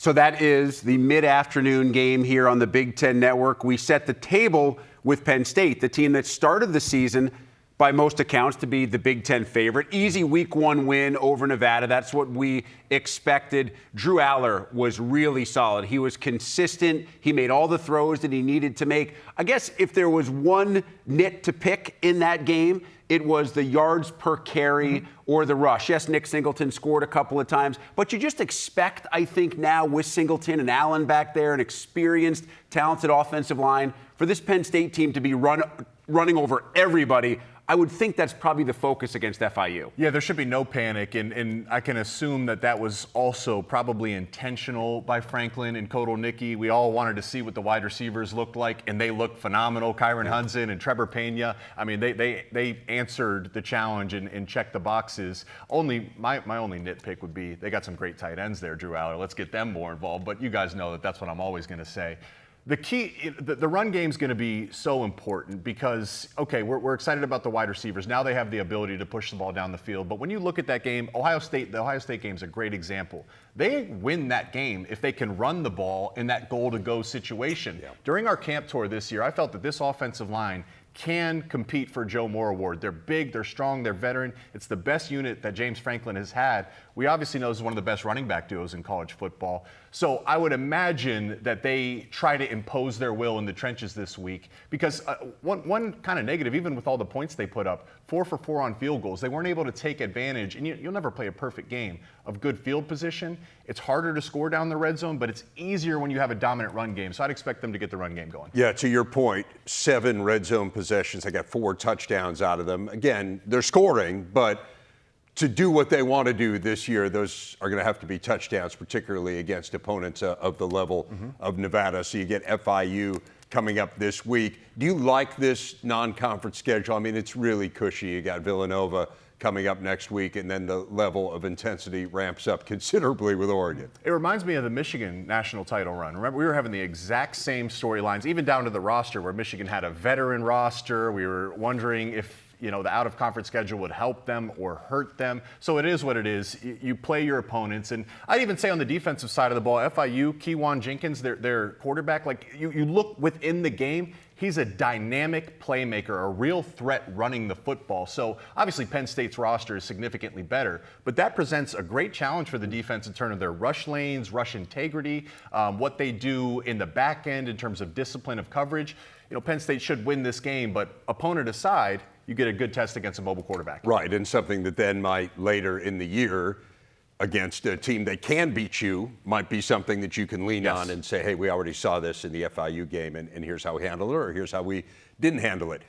So that is the mid-afternoon game here on the Big Ten Network. We set the table with Penn State, the team that started the season by most accounts to be the Big Ten favorite. Easy week one win over Nevada. That's what we expected. Drew Aller was really solid. He was consistent. He made all the throws that he needed to make. I guess if there was one nit to pick in that game, it was the yards per carry or the rush. Yes, Nick Singleton scored a couple of times, but you just expect, I think now with Singleton and Allen back there, an experienced, talented offensive line, for this Penn State team to be running over everybody. I would think that's probably the focus against FIU. Yeah, there should be no panic, and I can assume that was also probably intentional by Franklin and Kotelnicki. We all wanted to see what the wide receivers looked like, and they looked phenomenal. Kyron Hudson and Trevor Pena. I mean, they answered the challenge and checked the boxes. My only nitpick would be they got some great tight ends there, Drew Aller. Let's get them more involved. But you guys know that's what I'm always going to say. The key, the run game is going to be so important because, okay, we're excited about the wide receivers. Now they have the ability to push the ball down the field. But when you look at that game, the Ohio State game is a great example. They win that game if they can run the ball in that goal-to-go situation. Yeah. During our camp tour this year, I felt that this offensive line can compete for Joe Moore Award. They're big, they're strong, they're veteran. It's the best unit that James Franklin has had. We obviously know this is one of the best running back duos in college football. So I would imagine that they try to impose their will in the trenches this week because one kind of negative, even with all the points they put up, 4 for 4 on field goals. They weren't able to take advantage, and you'll never play a perfect game, of good field position. It's harder to score down the red zone, but it's easier when you have a dominant run game. So I'd expect them to get the run game going. Yeah, to your point, 7 red zone possessions. They got 4 touchdowns out of them. Again, they're scoring, but to do what they want to do this year, those are going to have to be touchdowns, particularly against opponents of the level of Nevada. So you get FIU coming up this week. Do you like this non-conference schedule? I mean, it's really cushy. You got Villanova coming up next week, and then the level of intensity ramps up considerably with Oregon. It reminds me of the Michigan national title run. Remember, we were having the exact same storylines, even down to the roster, where Michigan had a veteran roster. We were wondering if the out-of-conference schedule would help them or hurt them. So it is what it is. You play your opponents. And I'd even say on the defensive side of the ball, FIU, Kewan Jenkins, their quarterback, like you look within the game, he's a dynamic playmaker, a real threat running the football. So obviously Penn State's roster is significantly better, but that presents a great challenge for the defense in terms of their rush lanes, rush integrity, what they do in the back end in terms of discipline of coverage. Penn State should win this game, but opponent aside, you get a good test against a mobile quarterback. Right, and something that then might later in the year against a team that can beat you might be something that you can lean on and say, hey, we already saw this in the FIU game, and here's how we handled it, or here's how we didn't handle it.